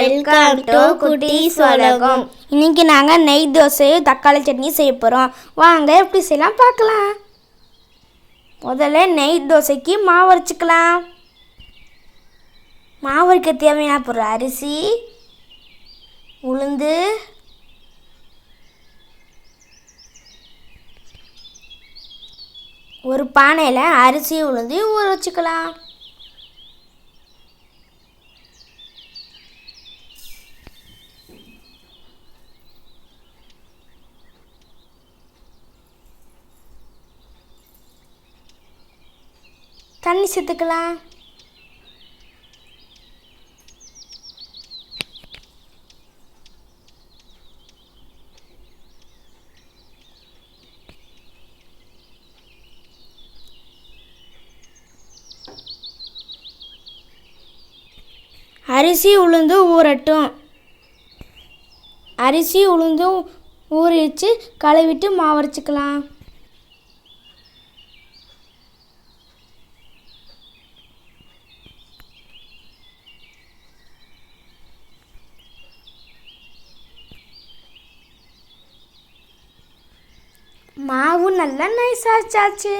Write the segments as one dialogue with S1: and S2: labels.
S1: Welcome to குட்டீஸ் உலகம்.
S2: இன்னைக்கு நாங்கள் நெய் தோசையும் தக்காளி சட்னி செய்ய போகிறோம். வாங்க எப்படி செய்யலாம் பார்க்கலாம். முதல்ல நெய் தோசைக்கு மாவு அரைச்சிக்கலாம். மாவு அரைக்க தேவையான பொருள் அரிசி, உளுந்து, ஒரு பானையில் அரிசி உளுந்து ஊற வச்சுக்கலாம். தண்ணி சேர்த்துக்கலாம். அரிசி உளுந்து ஊறட்டும். அரிசி உளுந்து ஊறிச்சு கழுவிட்டு மாவு அரைச்சிக்கலாம். மாவு நல்லா நைஸாச்சாச்சு.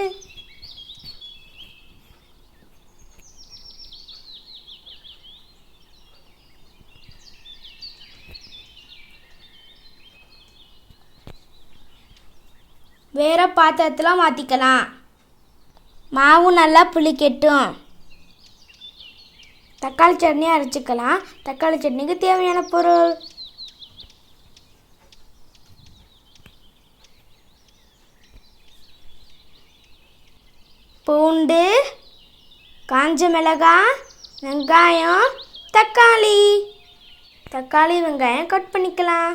S2: வேறு பாத்திரத்தில் மாற்றிக்கலாம். மாவு நல்லா புளிக்கட்டும். தக்காளி சட்னி அரைச்சிக்கலாம். தக்காளி சட்னிக்கு தேவையான பொருள் பூண்டு, காஞ்ச மிளகாய், வெங்காயம், தக்காளி வெங்காயம் கட் பண்ணிக்கலாம்.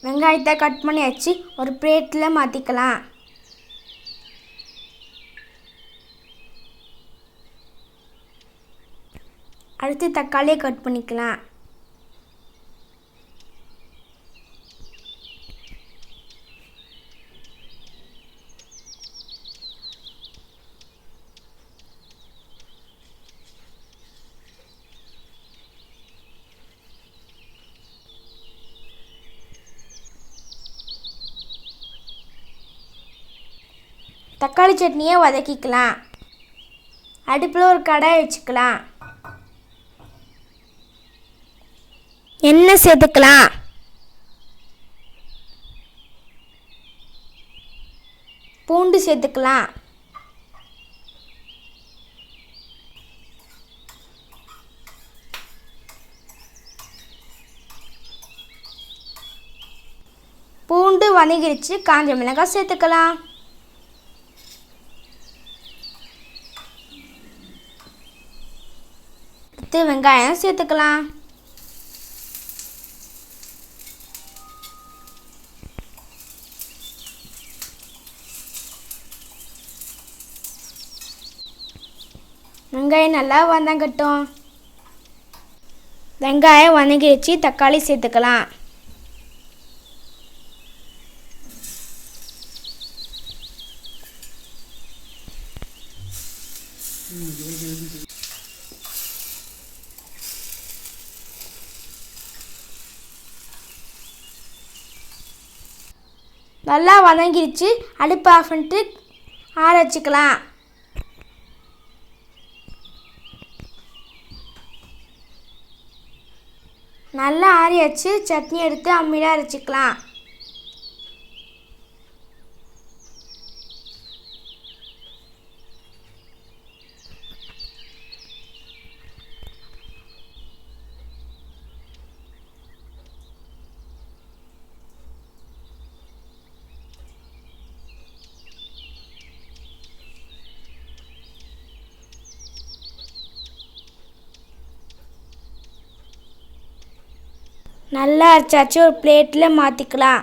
S2: வெங்காயத்தை கட் பண்ணி வச்சு ஒரு பிளேட்டில் மாற்றிக்கலாம். அடுத்து தக்காளியை கட் பண்ணிக்கலாம். தக்காளி சட்னியை வதக்கிக்கலாம். அடுப்பில் ஒரு கடாய் வச்சுக்கலாம். எண்ணெய் சேர்த்துக்கலாம். பூண்டு சேர்த்துக்கலாம். பூண்டு வதங்கிடுச்சு. காஞ்ச மிளகாய் சேர்த்துக்கலாம். வெங்காயம் சேர்த்துக்கலாம். வெங்காயம் நல்லா வதங்கட்டும். வெங்காயம் வதங்கி வச்சு தக்காளி சேர்த்துக்கலாம். நல்லா வதங்கிடுச்சு. அடுப்பு ஆஃப் பண்ணிட்டு ஆற வச்சுக்கலாம். நல்லா ஆறியாச்சு. சட்னி எடுத்து அம்மியில் அரைச்சிக்கலாம். நல்லா அரைச்சாச்சு. ஒரு பிளேட்டில் மாற்றிக்கலாம்.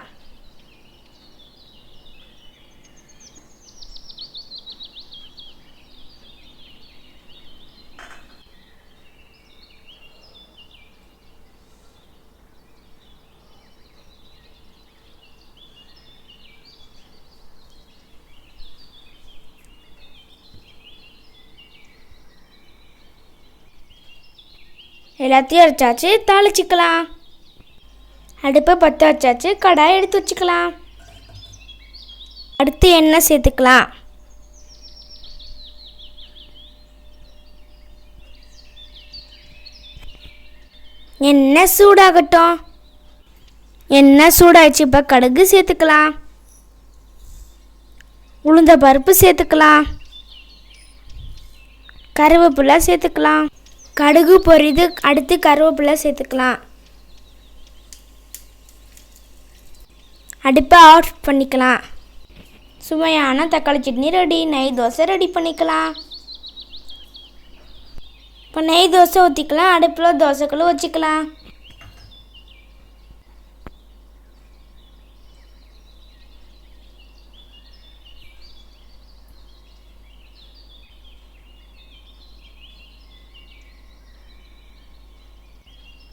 S2: எல்லாத்தையும் அரைச்சாச்சு, தாளிச்சிக்கலாம். அடுப்பை பற்ற வச்சாச்சு, கடாய் எடுத்து வச்சுக்கலாம். அடுத்து எண்ணெய் சேர்த்துக்கலாம். எண்ணெய் சூடாகட்டும். எண்ணெய் சூடாகிடுச்சு. இப்போ கடுகு சேர்த்துக்கலாம். உளுந்த பருப்பு சேர்த்துக்கலாம். கருவேப்பிலை சேர்த்துக்கலாம். கடுகு பொரியுது. அடுத்து கருவேப்பிலை சேர்த்துக்கலாம். அடுப்பை ஆஃப் பண்ணிக்கலாம். சுவையான தக்காளி சட்னி ரெடி. நெய் தோசை ரெடி பண்ணிக்கலாம். இப்போ நெய் தோசை ஊற்றிக்கலாம். அடுப்பில் தோசைக்கல் வச்சுக்கலாம்.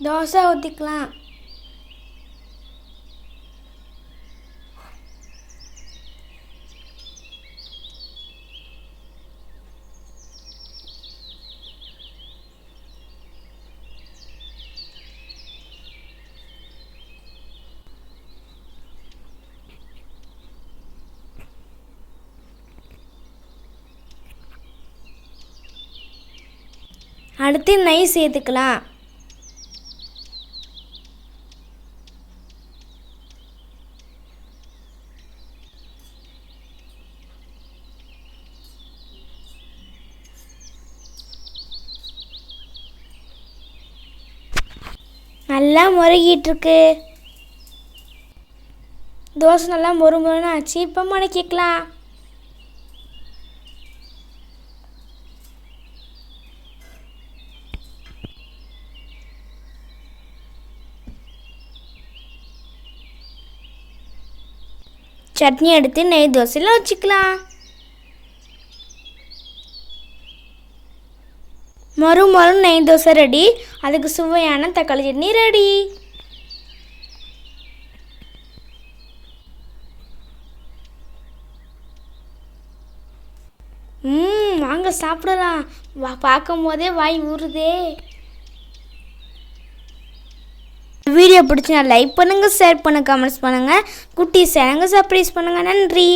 S2: தோசை ஊற்றிக்கலாம். அடுத்து நெய் சேர்த்துக்கலாம். நல்லா முருகிட்டுருக்கு. தோசை நல்லா மொறுமொறுன்னு ஆச்சு. இப்போ மடக்கிக்கலாம். சட்னி எடுத்து நெய் தோசையில் வச்சுக்கலாம். மொறு நெய் தோசை ரெடி. அதுக்கு சுவையான தக்காளி சட்னி ரெடி. வாங்க சாப்பிடலாம். பார்க்கும் போதே வாய் ஊறுதே. வீடியோ பிடிச்சினா லைக் பண்ணுங்கள், ஷேர் பண்ணுங்கள், கமெண்ட்ஸ் பண்ணுங்கள். குட்டீஸ் சேனலுக்கு சப்ஸ்கிரைப் பண்ணுங்கள். நன்றி.